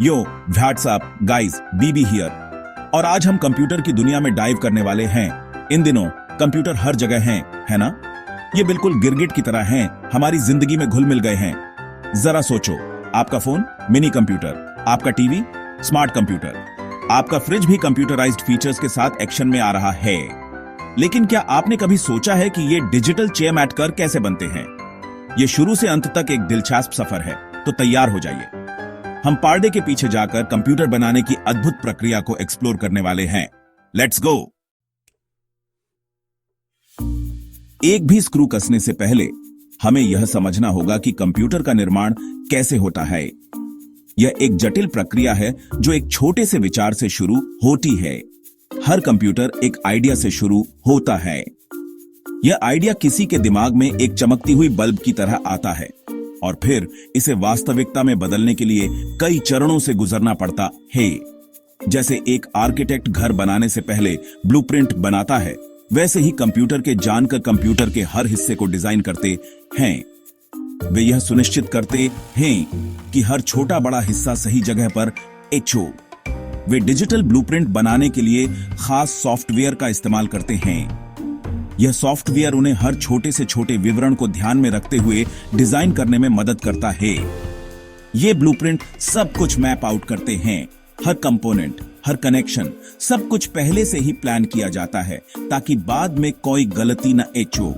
Yo what's up guys, BB here. और आज हम कंप्यूटर की दुनिया में डाइव करने वाले हैं। इन दिनों कंप्यूटर हर जगह हैं, है ना? ये बिल्कुल गिरगिट की तरह हैं, हमारी जिंदगी में घुल मिल गए हैं। जरा सोचो, आपका फोन मिनी कंप्यूटर, आपका टीवी स्मार्ट कंप्यूटर, आपका फ्रिज भी कंप्यूटराइज्ड फीचर्स के साथ एक्शन में आ रहा है। लेकिन क्या आपने कभी सोचा है कि ये डिजिटल चेयर मैट कर कैसे बनते हैं? ये शुरू से अंत तक एक दिलचस्प सफर है, तो तैयार हो जाइए। हम पर्दे के पीछे जाकर कंप्यूटर बनाने की अद्भुत प्रक्रिया को एक्सप्लोर करने वाले हैं। Let's go. एक भी स्क्रू कसने से पहले हमें यह समझना होगा कि कंप्यूटर का निर्माण कैसे होता है। यह एक जटिल प्रक्रिया है जो एक छोटे से विचार से शुरू होती है। हर कंप्यूटर एक आइडिया से शुरू होता है। यह आइडिया किसी के दिमाग में एक चमकती हुई बल्ब की तरह आता है और फिर इसे वास्तविकता में बदलने के लिए कई चरणों से गुजरना पड़ता है। जैसे एक आर्किटेक्ट घर बनाने से पहले ब्लूप्रिंट बनाता है, वैसे ही कंप्यूटर के जानकर कंप्यूटर के हर हिस्से को डिजाइन करते हैं। वे यह सुनिश्चित करते हैं कि हर छोटा बड़ा हिस्सा सही जगह पर एच हो। वे डिजिटल ब्लूप्रिंट बनाने के लिए खास सॉफ्टवेयर का इस्तेमाल करते हैं। यह सॉफ्टवेयर उन्हें हर छोटे से छोटे विवरण को ध्यान में रखते हुए डिजाइन करने में मदद करता है। ये ब्लूप्रिंट सब कुछ मैप आउट करते हैं। हर कंपोनेंट, हर कनेक्शन, सब कुछ पहले से ही प्लान किया जाता है ताकि बाद में कोई गलती न हो।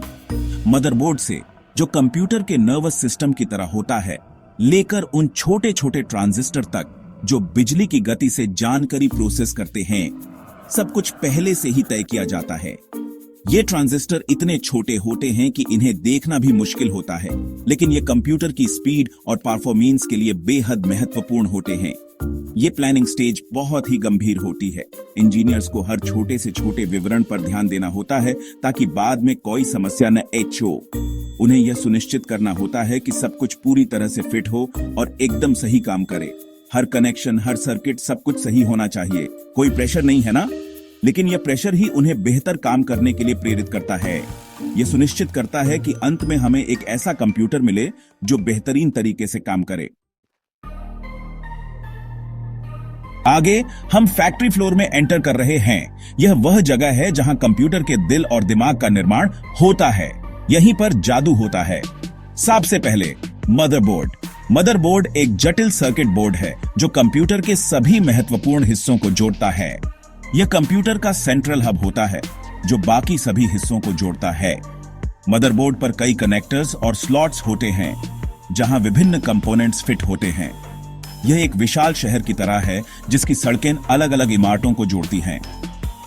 मदरबोर्ड से, जो कंप्यूटर के नर्वस सिस्टम की तरह होता है, लेकर उन छोटे छोटे ट्रांजिस्टर तक जो बिजली की गति से जानकारी प्रोसेस करते हैं, सब कुछ पहले से ही तय किया जाता है। ये ट्रांजिस्टर इतने छोटे होते हैं कि इन्हें देखना भी मुश्किल होता है, लेकिन ये कंप्यूटर की स्पीड और परफॉर्मेंस के लिए बेहद महत्वपूर्ण होते हैं। ये प्लानिंग स्टेज बहुत ही गंभीर होती है। इंजीनियर्स को हर छोटे से छोटे विवरण पर ध्यान देना होता है ताकि बाद में कोई समस्या न हो। उन्हें यह सुनिश्चित करना होता है कि सब कुछ पूरी तरह से फिट हो और एकदम सही काम करे। हर कनेक्शन, हर सर्किट, सब कुछ सही होना चाहिए। कोई प्रेशर नहीं है ना? लेकिन यह प्रेशर ही उन्हें बेहतर काम करने के लिए प्रेरित करता है। यह सुनिश्चित करता है कि अंत में हमें एक ऐसा कंप्यूटर मिले जो बेहतरीन तरीके से काम करे। आगे हम फैक्ट्री फ्लोर में एंटर कर रहे हैं। यह वह जगह है जहां कंप्यूटर के दिल और दिमाग का निर्माण होता है। यहीं पर जादू होता है। सबसे पहले मदरबोर्ड। मदरबोर्ड एक जटिल सर्किट बोर्ड है जो कंप्यूटर के सभी महत्वपूर्ण हिस्सों को जोड़ता है। यह कंप्यूटर का सेंट्रल हब होता है जो बाकी सभी हिस्सों को जोड़ता है। मदरबोर्ड पर कई कनेक्टर्स और स्लॉट्स होते हैं जहां विभिन्न कंपोनेंट्स फिट होते हैं। यह एक विशाल शहर की तरह है जिसकी सड़कें अलग अलग इमारतों को जोड़ती हैं।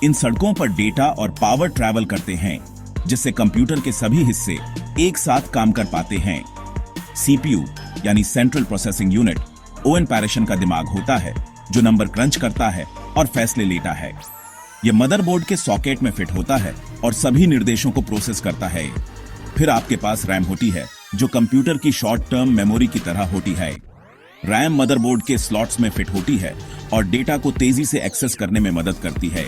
इन सड़कों पर डेटा और पावर ट्रैवल करते हैं जिससे कंप्यूटर के सभी हिस्से एक साथ काम कर पाते हैं। सीपीयू यानी सेंट्रल प्रोसेसिंग यूनिट ओवन पैरेशन का दिमाग होता है जो नंबर क्रंच करता है और फैसले लेता है। यह मदरबोर्ड के सॉकेट में फिट होता है और सभी निर्देशों को प्रोसेस करता है। फिर आपके पास रैम होती है जो कंप्यूटर की शॉर्ट टर्म मेमोरी की तरह होती है। रैम मदरबोर्ड के स्लॉट्स में फिट होती है और डेटा को तेजी से एक्सेस करने में मदद करती है।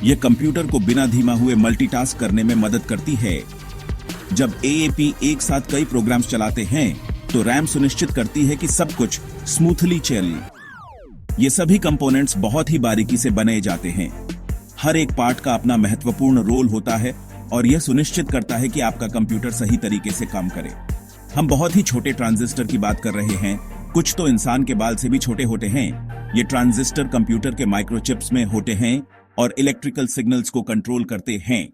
यह कंप्यूटर को बिना धीमा हुए मल्टीटास्क करने में मदद करती है। जब एएपी एक साथ कई प्रोग्राम्स चलाते हैं तो रैम सुनिश्चित करती है कि सब कुछ स्मूथली चले। ये सभी कंपोनेंट्स बहुत ही बारीकी से बनाए जाते हैं। हर एक पार्ट का अपना महत्वपूर्ण रोल होता है और यह सुनिश्चित करता है कि आपका कंप्यूटर सही तरीके से काम करे। हम बहुत ही छोटे ट्रांजिस्टर की बात कर रहे हैं, कुछ तो इंसान के बाल से भी छोटे होते हैं। ये ट्रांजिस्टर कंप्यूटर के माइक्रोचिप्स में होते हैं और इलेक्ट्रिकल सिग्नल्स को कंट्रोल करते हैं।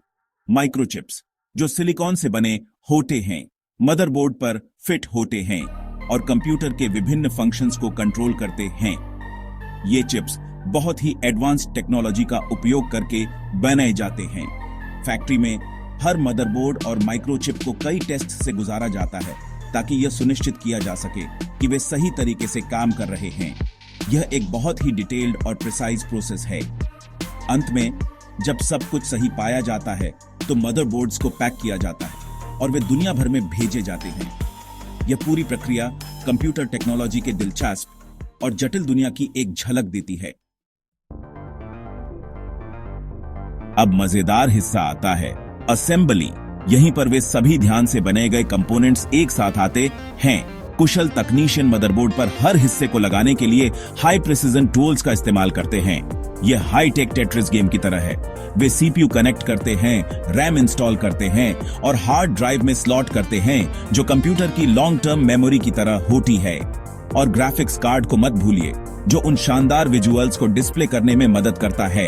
माइक्रोचिप्स जो सिलिकॉन से बने होते हैं, मदरबोर्ड पर फिट होते हैं और कंप्यूटर के विभिन्न फंक्शंस को कंट्रोल करते हैं। ये चिप्स बहुत ही एडवांस्ड टेक्नोलॉजी का उपयोग करके बनाए जाते हैं। फैक्ट्री में हर मदरबोर्ड और माइक्रोचिप को कई टेस्ट से गुजारा जाता है ताकि यह सुनिश्चित किया जा सके कि वे सही तरीके से काम कर रहे हैं। यह एक बहुत ही डिटेल्ड और प्रिसाइज प्रोसेस है। अंत में जब सब कुछ सही पाया जाता है तो मदरबोर्ड्स को पैक किया जाता है और वे दुनिया भर में भेजे जाते हैं। यह पूरी प्रक्रिया कंप्यूटर टेक्नोलॉजी के दिलचस्प और जटिल दुनिया की एक झलक देती है। अब मजेदार हिस्सा आता है, असेंबली। यहीं पर वे सभी ध्यान से बने गए कंपोनेंट्स एक साथ आते हैं। कुशल तकनीशियन मदरबोर्ड पर हर हिस्से को लगाने के लिए हाई प्रिसीजन टूल्स का इस्तेमाल करते हैं। यह हाई टेक टेट्रिस गेम की तरह है। वे सीपीयू कनेक्ट करते हैं, रैम इंस्टॉल करते हैं और हार्ड ड्राइव में स्लॉट करते हैं जो कंप्यूटर की लॉन्ग टर्म मेमोरी की तरह होती है। और ग्राफिक्स कार्ड को मत भूलिए, जो उन शानदार विजुअल्स को डिस्प्ले करने में मदद करता है।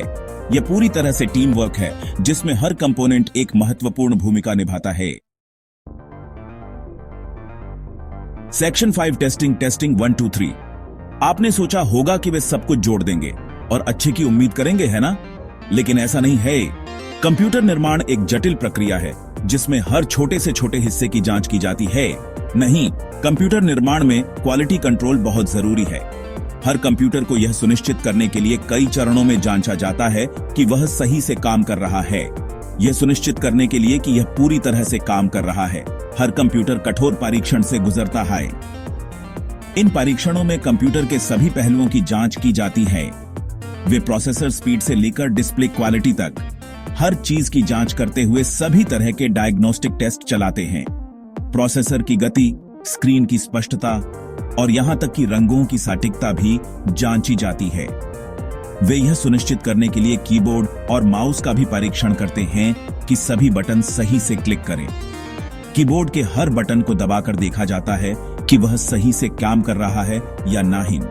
यह पूरी तरह से टीम वर्क है जिसमें हर कंपोनेंट एक महत्वपूर्ण भूमिका निभाता है। Section 5 testing 1 2 3। आपने सोचा होगा कि वे सब कुछ जोड़ देंगे और अच्छे की उम्मीद करेंगे, है ना? लेकिन ऐसा नहीं है। कंप्यूटर निर्माण एक जटिल प्रक्रिया है जिसमें हर छोटे से छोटे हिस्से की जांच की जाती है। नहीं, कंप्यूटर निर्माण में क्वालिटी कंट्रोल बहुत जरूरी है। हर कंप्यूटर को यह सुनिश्चित करने के लिए कई चरणों में जांचा जाता है कि वह सही से काम कर रहा है। यह सुनिश्चित करने के लिए कि यह पूरी तरह से काम कर रहा है, हर कंप्यूटर कठोर परीक्षण से गुजरता है। इन परीक्षणों में कंप्यूटर के सभी पहलुओं की जांच की जाती है। वे प्रोसेसर स्पीड से लेकर डिस्प्ले क्वालिटी तक हर चीज की जांच करते हुए सभी तरह के डायग्नोस्टिक टेस्ट चलाते हैं। प्रोसेसर की गति, स्क्रीन की स्पष्टता और यहां तक कि रंगों की सटीकता भी जांची जाती है। वे यह सुनिश्चित करने के लिए कीबोर्ड और माउस का भी परीक्षण करते हैं कि सभी बटन सही से क्लिक करें। कीबोर्ड के हर बटन को दबाकर देखा जाता है कि वह सही से काम कर रहा है या नहीं।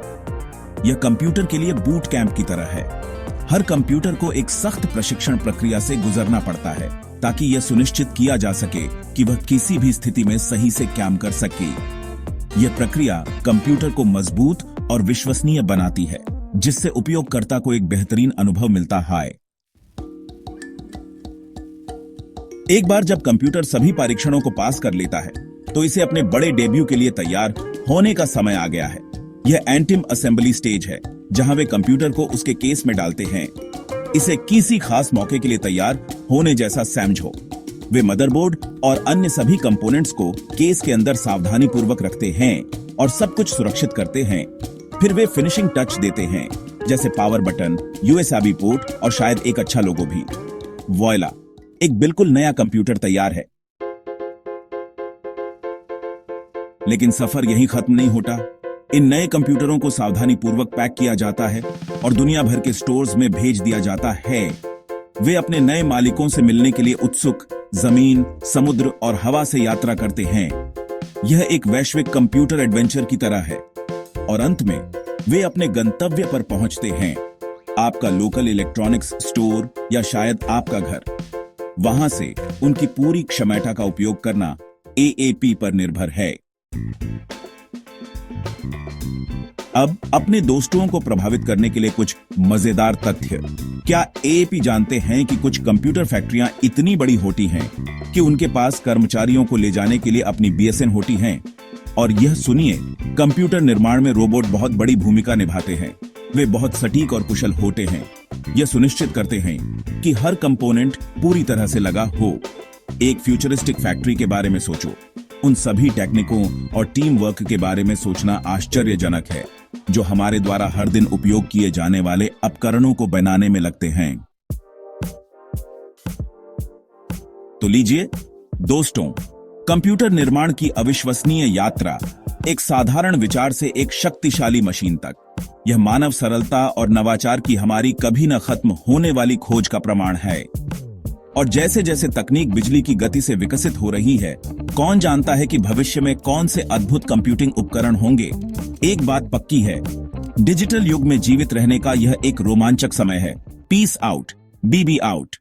यह कंप्यूटर के लिए बूट कैंप की तरह है। हर कंप्यूटर को एक सख्त प्रशिक्षण प्रक्रिया से गुजरना पड़ता है ताकि यह सुनिश्चित किया जा सके कि वह किसी भी स्थिति में सही से काम कर सके। यह प्रक्रिया कंप्यूटर को मजबूत और विश्वसनीय बनाती है, जिससे उपयोगकर्ता को एक बेहतरीन अनुभव मिलता है। एक बार जब कंप्यूटर सभी परीक्षणों को पास कर लेता है तो इसे अपने बड़े डेब्यू के लिए तैयार होने का समय आ गया है। यह एंटिम असेंबली स्टेज है जहां वे कंप्यूटर को उसके केस में डालते हैं। इसे किसी खास मौके के लिए तैयार होने जैसा समझो। वे मदरबोर्ड और अन्य सभी कंपोनेंट्स को केस के अंदर सावधानी पूर्वक रखते हैं और सब कुछ सुरक्षित करते हैं। फिर वे फिनिशिंग टच देते हैं, जैसे पावर बटन, यूएसबी पोर्ट और शायद एक अच्छा लोगो भी। वॉयला, एक बिल्कुल नया कंप्यूटर तैयार है। लेकिन सफर यहीं खत्म नहीं होता। इन नए कंप्यूटरों को सावधानी पूर्वक पैक किया जाता है और दुनिया भर के स्टोर्स में भेज दिया जाता है। वे अपने नए मालिकों से मिलने के लिए उत्सुक जमीन, समुद्र और हवा से यात्रा करते हैं। यह एक वैश्विक कंप्यूटर एडवेंचर की तरह है और अंत में वे अपने गंतव्य पर पहुंचते हैं, आपका लोकल इलेक्ट्रॉनिक्स स्टोर या शायद आपका घर। वहां से उनकी पूरी क्षमता का उपयोग करना एएपी पर निर्भर है। अब अपने दोस्तों को प्रभावित करने के लिए कुछ मजेदार तथ्य। क्या एएपी जानते हैं कि कुछ कंप्यूटर फैक्ट्रियां इतनी बड़ी होती हैं कि उनके पास कर्मचारियों को ले जाने के लिए अपनी बीएसएन होती हैं? और यह सुनिए, कंप्यूटर निर्माण में रोबोट बहुत बड़ी भूमिका निभाते हैं। वे बहुत सटीक और कुशल होते हैं। यह सुनिश्चित करते हैं कि हर कंपोनेंट पूरी तरह से लगा हो। एक फ्यूचरिस्टिक फैक्ट्री के बारे में सोचो। उन सभी टेक्निकों और टीम वर्क के बारे में सोचना आश्चर्यजनक है जो हमारे द्वारा हर दिन उपयोग किए जाने वाले उपकरणों को बनाने में लगते हैं। तो लीजिए दोस्तों, कंप्यूटर निर्माण की अविश्वसनीय यात्रा एक साधारण विचार से एक शक्तिशाली मशीन तक। यह मानव सरलता और नवाचार की हमारी कभी न खत्म होने वाली खोज का प्रमाण है। और जैसे जैसे तकनीक बिजली की गति से विकसित हो रही है, कौन जानता है कि भविष्य में कौन से अद्भुत कंप्यूटिंग उपकरण होंगे। एक बात पक्की है, डिजिटल युग में जीवित रहने का यह एक रोमांचक समय है। पीस आउट, बीबी आउट।